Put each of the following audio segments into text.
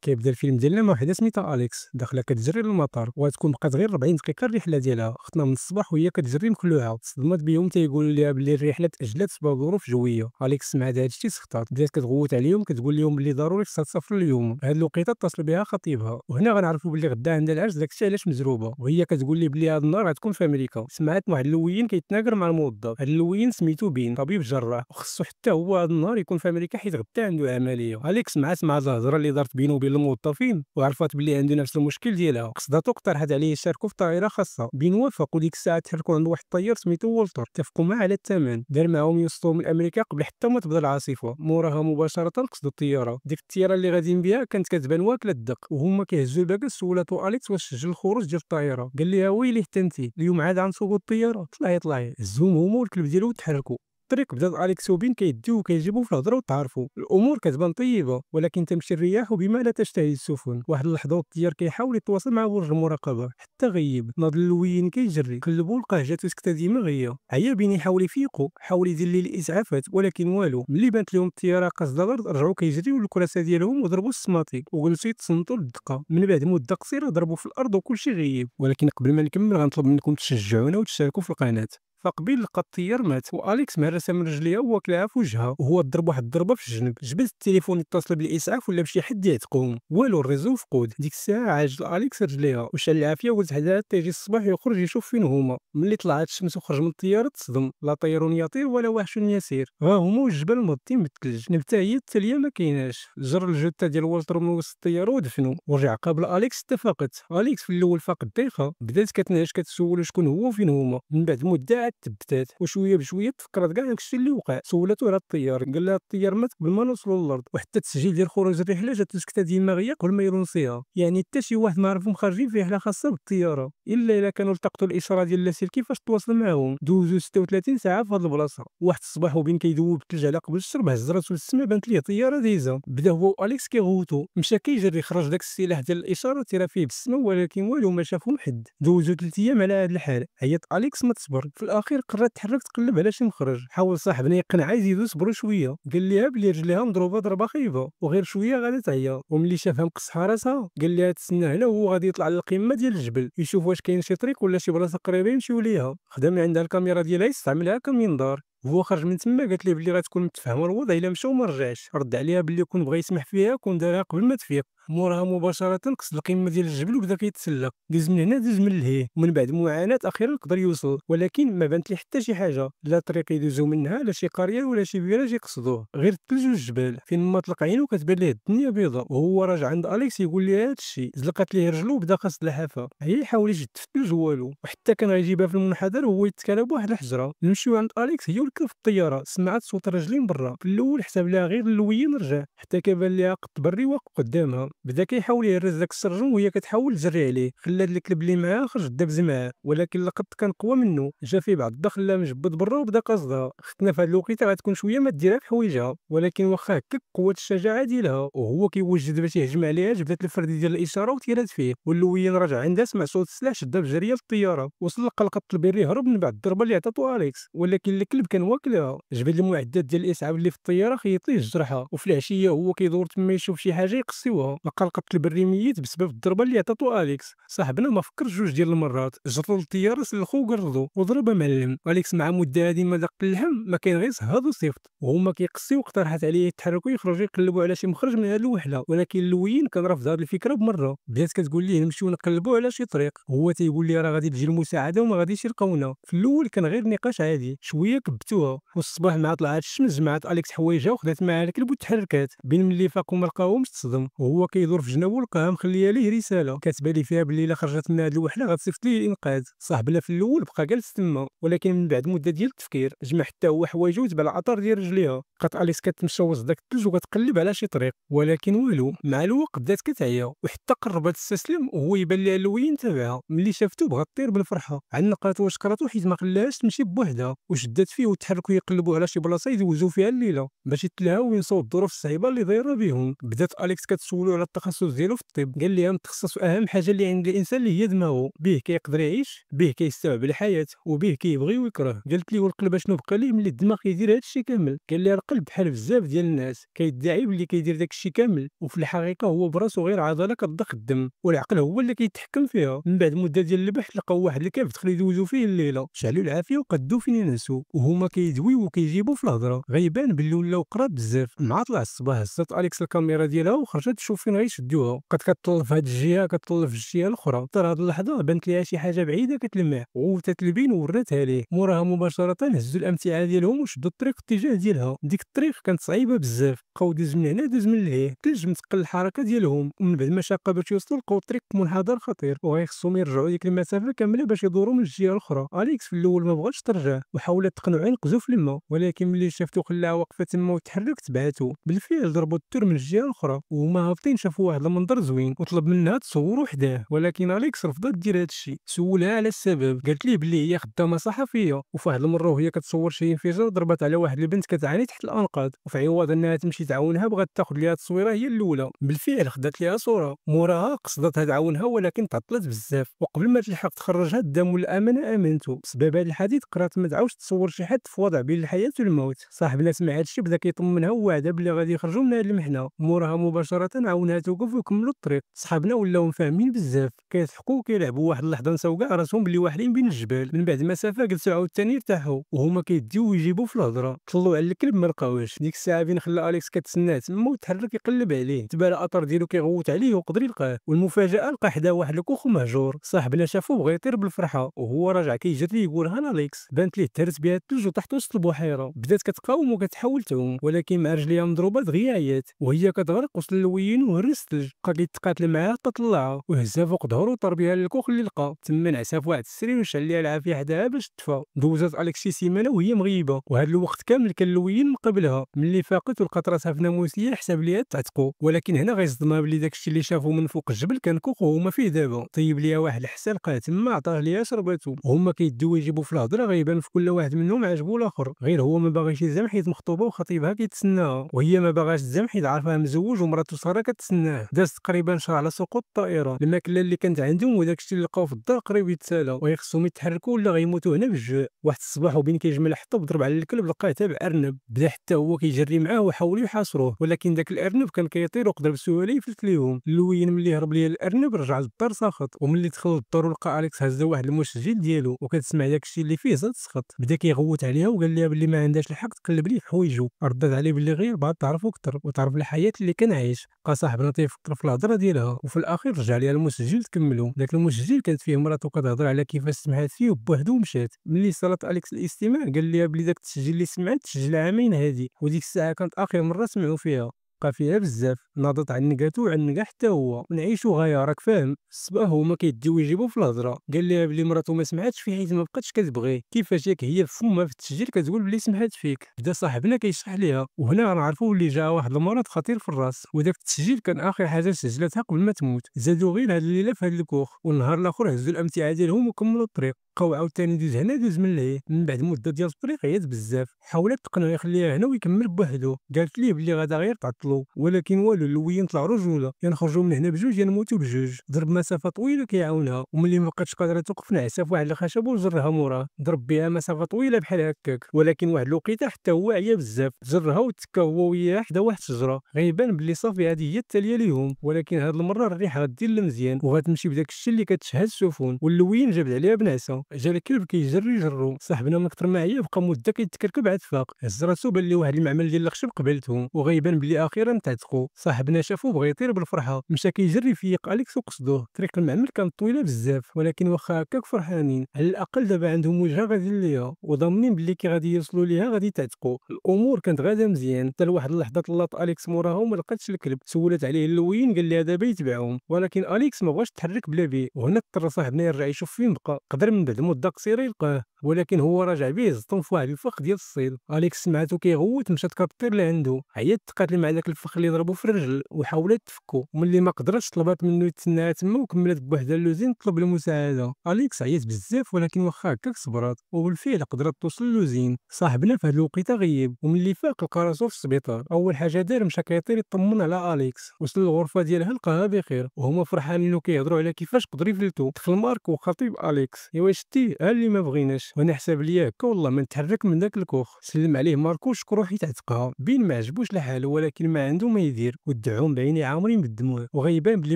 كيبدا الفيلم ديالنا مع وحده سميتها اليكس داخله كتجري للمطار وغتكون بقات غير 40 دقيقه الرحله ديالها. اختنا من الصباح وهي كتجري مخلوعه، صدمات بهم تيقولوا ليها بلي الرحله تاجلت بسبب ظروف جويه. اليكس سمعت هذا الشيء سخطات، بدات كتغوت عليهم كتقول لهم بلي ضروري خصها تسافر اليوم. هاد الوقيته اتصل بها خطيبها وهنا غنعرفوا بلي غدا عندها العرس، داكشي علاش مزروبه. وهي كتقول لي بلي هاد النهار غتكون في امريكا. سمعت واحد اللوين كيتناقر مع الموظف، هاد اللوين سميتو بين، طبيب جراح، وخصو حتى هو هاد النهار يكون في امريكا حيت غدا عنده عمليه. اليكس مع الهضره اللي دارت بينه وبين الموظفين وعرفات بلي عنده نفس المشكل ديالها. قصداتو اقترحت عليه يشاركوا في طائره خاصه. بين وافق، وديك الساعه تحركوا عند واحد الطيار سميتو والتر، اتفقوا معاه على الثمن، دار معاهم يوصلوهم لامريكا قبل حتى ما تبدا العاصفه. موراها مباشره قصدوا الطياره، ديك الطياره اللي غاديين بها كانت كتبان واكله الدق. وهما كيهزوا الباكاس سولاتو اليكس واش سجل الخروج ديال الطائره، قال لها ويلي حتى انت اليوم عاد غنسوقوا الطياره. طلعي هزوهم هما والكلب ديالو وتحركوا. الطريق بدات اليكس وبين كيديو وكيجيبوا في الهضره وتعارفوا. الامور كتبان طيبه ولكن تمشي الرياح بما لا تشتهي السفن. واحد اللحظه والطيار كيحاول يتواصل مع برج المراقبه حتى غيب. ناض اللوين كيجري قلبوا لقاه جاتو سكته ديما غيه. عيا بين يحاول يفيقوا، حاول يدير ليه الاسعافات ولكن والو. ملي بانت لهم الطياره قاصده الارض رجعوا كيجريو للكراسه ديالهم وضربوا السماطيك وجلسوا يتصنتوا للدقه. من بعد مده قصيره ضربوا في الارض وكلشي غيب. ولكن قبل ما نكمل غنطلب منكم تشجعونا وتشاركوا في القناه. فقبيل لقى الطيار مات واليكس مهرسه من رجليها وواكلها في وجهها، وهو ضرب واحد الضربه في الجنب. جبد التليفون يتصل بالاسعاف ولا بشي حد يعتقهم، والو الريزو مفقود. ديك الساعه عاجل اليكس رجليها وشال العافيه وقلت حداها حتى يجي الصباح يخرج يشوف فين هما. ملي طلعت الشمس وخرج من الطياره تصدم، لا طير يطير ولا وحش يسير. ها هما والجبل مغطين بالثلج، نبته هي التاليه ما كايناش. جر الجثه ديال والتر من وسط الطياره ودفنو ورجع قابل اليكس. اتفقت اليكس في الاول فاق الديخه، بدات كتناقش كتسول شكون هو وفين هما. من بعد مده عاد تبتات وشويه بشويه تفكرت كاع داكشي اللي وقع. سولاتو على الطيار، قال لها الطيار مات قبل ما نوصلوا للارض، وحتى التسجيل ديال خروج الرحله جات سكته ديما غيا قبل ما يرونسيها. يعني حتى شي واحد ما عرفهم خارجين في رحله خاصه بالطياره الا كانوا التقطوا الاشاره ديال اللاسلكي فاش تواصل معاهم. دوزو 36 ساعه في هاد البلاصه. واحد الصباح وبين كيذوب الثلج على قبل الشرب هز راسو للسما بانت ليه طياره دايزه. بدا هو واليكس كيغوتو، مشى كيجري خرج داك السلاح ديال الاشاره تيرا فيه بالسما ولكن والو ما شافهم حد. دوزو 3 ايام على هاد الحال. عيط اليكس ما تصبر، في الاخير قررت تحرك تقلب على شي مخرج. حاول صاحبنا يقنعها يزيدو يصبروا شويه، قال ليها بلي رجليها مضروبه ضربه خايبه وغير شويه غادا تعيا. وملي شافها مقصحه راسها قال ليها تسنى هنا وهو غادي يطلع للقمه ديال الجبل يشوف واش كاين شي طريق ولا شي بلاصه قريبه يمشيو ليها. خدا من عندها الكاميرا ديالها يستعملها كمنظار. وهو خرج من تما قالت ليه بلي غتكون متفاهمه الوضع الا مشى وما رجعش. رد عليها بلي كون بغى يسمح فيها كون دارها قبل ما تفيق. موراها مباشره قصد القمه ديال الجبل وبدا كيتسلق، دوز من هنا دوز من لهيه. ومن بعد معاناه اخيرا قدر يوصل ولكن ما بانت ليه حتى شي حاجه، لا طريق يدوزو منها لا شي قريه ولا شي فيلاج يقصدوه، غير الثلج والجبال. فين ما طلق عينو كتبان ليه الدنيا بيضاء. وهو راجع عند اليكس يقول ليه هذا الشيء زلقت ليه رجلو وبدا قاصد لحافه. هي يحاول يجد في الثلج والو، وحتى كان غيجيبها في المنحدر وهو يتكالى بواحد الحجره. نمشيو عند اليكس هي وركب في الطياره، سمعت صوت الرجلين برا. في الاول حسب لها غير اللوين رجع حتى كبان ليها قط بري واقف قدامها. بدا كيحاول يهرس داك السرجم وهي كتحاول تجري عليه. خلات الكلب اللي معاه خرج دابز معاه ولكن القط كان قوى منه، جا فيه بعض الضخ خلاه مجبد برا وبدا قاصدها. اختنا في هاد الوقيته غتكون شويه ما ديرها في حوايجها ولكن واخا هكاك قوه الشجاعه ديالها. وهو كيوجد باش يهجم عليها جبدت الفردي ديال الاشاره وتيرات فيه. واللوين رجع عندها سمع صوت السلاح شدها بجريه للطياره. وصل لقى القط البري هرب من بعد الضربه اللي عطاتو اليكس ولكن الكلب كان واكلها. جبد المعدات ديال الاسعاف اللي في الطياره خيط ليه الجرحى. وفي العشيه هو كيدور تما يشوف شي حاجه يقصيوها، لقى القط البري ميت بسبب الضربه اللي عطاتو اليكس. صاحبنا ما فكر جوج ديال المرات، جرو للطياره سلخو وقرضو وضربها معلم. اليكس مع مده هادي ما دق اللحم ما كاين غير صهاد وصيفط. وهما كيقصيو اقترحت عليه يتحركوا يخرجوا يقلبوا على شي مخرج من هاد الوحله ولكن اللوين كان رافض هاد الفكره بمره. بدات كتقول ليه نمشيو نقلبوا على شي طريق، هو تيقول لي راه غادي تجي المساعده وما غاديش يلقاونا. في الاول كان غير نقاش عادي، شويه كبتوها. والصباح مع طلعت الشمس جمعت اليكس حوايجها وخدات معاها الكلب وتحركات. بين ملي فاق وما لقاوهمش تصدم، وهو كيدور في جنابو لقاها مخليه ليه رساله كاتبه لي فيها بلي الا خرجت من هاد الوحله غتصيفط ليه الانقاذ. صاحبنا في الاول بقى جالس تما ولكن من بعد مده ديال التفكير جمع حتى هو حوايجو وتبع الاثار ديال رجليها. بقات اليكس كتمشى وسط داك الثلج وكتقلب على شي طريق ولكن والو. مع الوقت بدات كتعيا وحتى قربت تستسلم وهو يبان ليها اللوين تبعها. ملي شافتو بغات طير بالفرحه، عنقاتو وشكراتو حيت ما خلاهاش تمشي بوحدها وشدات فيه يتحركوا يقلبوا على شي بلاصه يدوزوا فيها الليله باش يتلاهاو وينساو الظروف الصعيبه اللي دايره بهم. بدات اليكس كتسولو على التخصص ديالو في الطب، قال ليها متخصص في اهم حاجه اللي عند الانسان اللي هي دماغه، به كيقدر يعيش، به كيستوعب الحياه، وبه كيبغي ويكره. قالت ليه والقلب اشنو بقى ليه ملي الدماغ كيدير هادشي كامل؟ قال ليها القلب بحال بزاف ديال الناس كيدعي بلي كيدير داكشي كامل، وفي الحقيقه هو براسو غير عضله كتضخ الدم، والعقل هو اللي كيتحكم فيها. من بعد مده ديال البحث لقاو واحد الكهف دخلوا يدوزوا فيه الليله، شعلوا العافيه وقدوا فين ينسوا، وهما كيدويو وكيجيبوا في الهضره. غيبان باللي ولاو قراب بزاف. مع طلع الصباح هزت اليكس الكاميرا ديالها وخرجت تشوف فين غيشدوها، بقات كتطلب في هاد الجهه كتطلب في الجهه الاخرى، حتى هاد اللحظه بانت ليها شي حاجه بعيده كتلمع، غوتات البين ووراتها ليه. موراها مباشره هزوا الامتعه ديالهم وشدوا الطريق في الاتجاه ديالها. ديك الطريق كانت صعيبه بزاف، بقاو دوز من هنا دوز من لهيه، ثلج متقل الحركه ديالهم، ومن بعد مشاقه باش يوصلوا لقاو الطريق منحدر خطير، وغيخصهم يرجعوا ديك المسافه كامله باش يدوروا من الجهه الاخرى. اليكس في الاول ما بغاش ترجع وحاولت تقنعو ينقزو في الماء، ولكن ملي شافتو خلاها واقفه تما وتحرك تبعاتو. بالفعل ضربوا التور من الجهه الاخرى، وهما هابطين شافوا واحد المنظر زوين وطلب منها تصورو حداه، ولكن اليكس رفضت دير هذا الشيء. سولها على السبب، قالت ليه بلي هي خدامه صحفيه، وفي واحد المره وهي كتصور شي انفجار ضربت على واحد البنت كتعاني تحت الانقاض، وفي عوض انها تمشي تعاونها بغات تاخذ ليها التصويره هي الاولى. بالفعل خدات ليها صوره، موراها قصدتها تعاونها ولكن تعطلت بزاف، وقبل ما تلحق تخرجها الدم والامانه امنته. بسبب هذا الحديث قررت ما تعاودش تصور شي حد في وضع بين الحياه والموت. صاحبنا سمع هذا الشيء بدا كيطمنها ووعدها بلي غادي يخرجوا من هذه المحنه. موراها مباشره عاونها توقف ويكملوا الطريق. صحابنا ولاو فاهمين بزاف، كيضحكوا وكيلعبوا. واحد اللحظه نساو كاع راسهم بلي واحدين بين الجبال. من بعد مسافه جلسوا عاوتاني ارتاحوا، وهما كيديو ويجيبوا في الهضره. طلعوا على الكلب ما لقاوش. ديك الساعه فين خلى اليكس كتسناه تما وتحرك يقلب عليه، تبان الاثر ديالو كيغوت عليه وقدر يلقاه. والمفاجاه لقى حدا واحد الكوخ مهجور. صاحبنا شافو بغى يطير بالفرحه، وهو راجع كيجري يقول هانا اليكس. بانت ليه تهرس بها الثلج وطاحت وسط البحيره. بدات كتقاوم وكتحاول تعوم، ولكن مع رجليها مضروبه دغيا عيات، وهي كتغرق وسط اللويين وهرس الثلج. بقى كيتقاتل معاها حتى طلعها وهزها فوق ظهرو وطار بها للكوخ اللي لقى. تما نعسها في واحد السرير وشعل ليها العافيه حداها باش تدفى. دوزات اليكس شي سيمانه وهي مغيبه، وهذا الوقت كامل كان اللويين من قبلها. ملي فاقت ولقات راسها في ناموسيه حسب ليها تعتقو، ولكن هنا غيصدمها بلي داكشي اللي شافو من فوق الجبل كان كوخ وهما فيه دابا. طيب ليها واحد الحسن لقاه تما عطاه ليها شرباتو. هما كيديو يجيبوا في الهضره، غيبان في كل واحد منهم عجبو الاخر، غير هو ما باغيش يزام حيت مخطوبه وخطيبها كيتسناها، وهي ما باغاش تزام حيت عارفاه مزوج ومراته ساره كتسناه. داز تقريبا شهر على سقوط الطائره. الماكله اللي كانت عندهم وداكشي اللي لقاو في الدار قريب يتسالى، ويخصهم يتحركوا ولا غيموتوا هنا بالجوع. واحد الصباح وبين كيجمل حطب ضرب على الكلب لقاه تابع ارنب. بدا حتى هو كيجري معاه وحاولوا يحاصروه، ولكن داك الارنب كان كيطير وقدر بسهوله يفلت ليهم. اللوين ملي هرب ليه الارنب رجع للدار ساخط، وملي دخل للدار لقى اليكس هزا واحد المسجل ديالو وكتسمع داكشي اللي فيه زاد سخط. بدا كيغوت عليها وقال لها بلي ما عندهاش الحق تقلب ليه في حوايجو. ردت عليه بلي غير بغات تعرفو اكثر وتعرف الحياه اللي كان عايش. بقى صاحبنا تيفكر في الهضره ديالها، وفي الاخير رجع ليها المسجل تكملوا. داك المسجل كانت فيه مراته كتهضر على كيفاش سمعات فيه وبوحدو ومشات. ملي صلات اليكس الاستماع قال لها بلي داك التسجيل اللي سمعت تسجل عامين هادي، وديك الساعه كانت اخر مره سمعوا فيها. بقى فيها بزاف، ناضت عنقاتو وعنقا حتى هو. نعيشو غايه راك فاهم. الصباح هما كيديو يجيبو في الهضره. قال لها بلي مراتو ما سمعاتش فيه حيت ما بقاتش كتبغيه، كيفاش ياك هي فمها في التسجيل كتقول بلي سمعات فيك. بدا صاحبنا كيشرح ليها، وهنا غنعرفوا بلي جا واحد المرض خطير في الراس، وداك التسجيل كان اخر حاجه سجلتها قبل ما تموت. زادو غير هاد الليله في هاد الكوخ، والنهار الاخر هزوا الامتعه ديالهم وكملوا الطريق. بقاو عاوتاني دوز هنا دوز من لهيه. من بعد مده ديال الطريق عيات بزاف، حاولت تقنعو يخليها هنا ويكمل بوحدو. قالت ليه بلي غادا غير تعطلو، ولكن والو. اللويين طلعوا رجوله، نخرجوا من هنا بجوج نموتوا بجوج. ضرب مسافه طويله كيعاونها، وملي ما بقاتش قادره توقف نعسها في واحد الخشب وجرها موراه. ضرب بها مسافه طويله بحال هكاك، ولكن واحد الوقيته حتى هو عيا بزاف، جرها وتكا هو وياها حدا واحد الشجره. غيبان بلي صافي هذه هي التاليه ليهم، ولكن هاد المره الريحه غدير المزيان وغتمشي بداك الشيء اللي كتشهى السفن. واللوين جابد عليها بنعسه. جا الكلب كيجري جرو. صاحبنا من كتر ما عيا بقى مده كيتكركب عاد فاق. هز راسو بان ليه واحد المعمل ديال الخشب قبلتهم، وغيبان بلي اخيرا تعتقوا. صاحبنا شافو بغى يطير بالفرحه، مشى كيجري فيق اليكس وقصدوه. طريق المعمل كانت طويله بزاف، ولكن واخا هكاك فرحانين، على الاقل دابا عندهم وجهه غاديين ليها وضامنين بلي كي غادي يوصلوا ليها غادي تعتقوا. الامور كانت غاده مزيان حتى لواحد اللحظه طلات اليكس موراهم وما لقاتش الكلب. سولت عليه اللوين قال لها دابا يتبعهم، ولكن اليكس ما بغاش يتحرك بلا بيه. وهنا اضطر صاحبنا يرجع يشوف فين بقى. قدر من بعد مدة قصيرة يلقاه، ولكن هو راجع بيه زطون في واحد الفخ ديال الصيد. أليكس سمعتو كيغوت مشات كطير لعندو، عيات تقاتل مع داك الفخ اللي ضربو في الرجل وحاولت تفكو، وملي ما قدرتش طلبات منو يتسناها تما وكملت بوحدها اللوزين تطلب المساعدة. أليكس عيات بزاف ولكن واخا هكاك صبرات، وبالفعل قدرت توصل للوزين. صاحبنا في هاد الوقيته غيب، وملي فاق لقى راسو في السبيطار. أول حاجة دار مشى كيطير يطمن على أليكس، وصل للغرفة ديالها لقاها بخير وهما فرحانين وكيهضروا على كيفاش قدر يفلتو. طفل مارك وخطيب أليكس، ايوا شتي ها اللي ما بغيناش، وانا حساب ليا هكا والله ما نتحرك من داك الكوخ. سلم عليه ماركو وشكرو حيت عتقها، بين ما عجبوش لحالو ولكن ما عنده ما يدير، ودعوهم بعينيه عامرين بالدموع، وغيبان بلي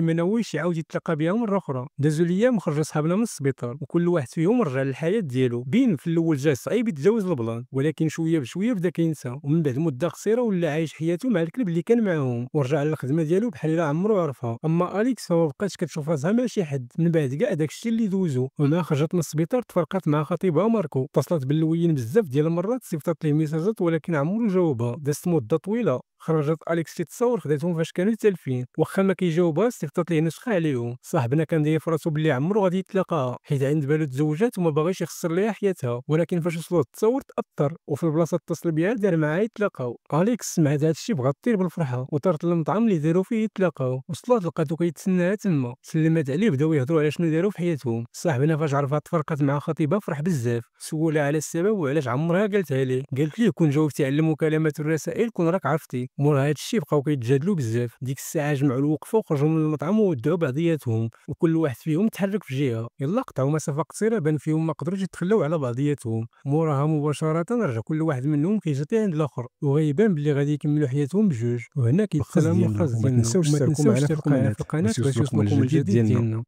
ما ناويش يعاود يتلاقى بها مرة أخرى. دازو الأيام وخرجوا صحابنا من السبيطار وكل واحد فيهم رجع للحياة ديالو. بين في الأول جاه صعيب يتجاوز البلان، ولكن شوية بشوية بدا كينسى، ومن بعد مدة قصيرة ولا عايش حياته مع الكلب اللي كان معاهم، ورجع للخدمة ديالو بحال إلا عمرو عرفها. أما أليكس فما بقاتش كتشوف راسها مع شي حد من بعد كاع داكشي اللي دوزو. ومع خرجت من السبيطار تفرقات مع خطيبها ماركو، اتصلت باللوين بزاف ديال المرات، صيفطات ليه ميساجات ولكن عمرو جاوبها. دازت مدة طويلة، خرجت أليكس شي تصاور خداتهم فاش كانوا تالفين، واخا ما كيجاوبها صيفطات ليه نسخة عليهم. صاحبنا كان داير فراسو بلي عمرو غادي يتلاقاها حيت عند بالو تزوجات وما باغيش يخسر ليها حياتها، ولكن فاش وصلوا التصاور تأثر وفي البلاصة اتصل بها دار معاها يتلاقاو. أليكس سمعت هادشي بغات طير بالفرحة وطارت للمطعم اللي داروا فيه يتلاقاو، وصلت لقاتو كيتسناها تما، سلمات عليه بداو يهضروا على شنو داروا في حياتهم. صاحبنا فاش عرفها تفرقت مع خطيبها فرح بزاف، سولها على السبب وعلاش عمرها قالتها ليه. قالت ليه كون جاوبتي على المكالمات والرسائل كون راك عرفتي. مور هادشي بقاو كيتجادلوا بزاف. ديك الساعة جمعوا الوقفة وخرجوا من المطعم وودعوا بعضياتهم، وكل واحد فيهم تحرك في جهة. يلا قطعوا مسافة قصيرة بان فيهم ما قدروش يتخلاو على بعضياتهم. موراها مباشرة رجع كل واحد منهم كيجري عند الآخر، وغيبان بلي غادي يكملوا حياتهم بجوج. وهنا الخاص كيتسالى ديالنا، الخاص وما ديالنا، تنساوش وما تشتركوا تنساوش معنا في تشتركوا معنا القناة في القناة باش باش يوصلكم يوصلكم الجديد الجديد ديالنا. ديالنا.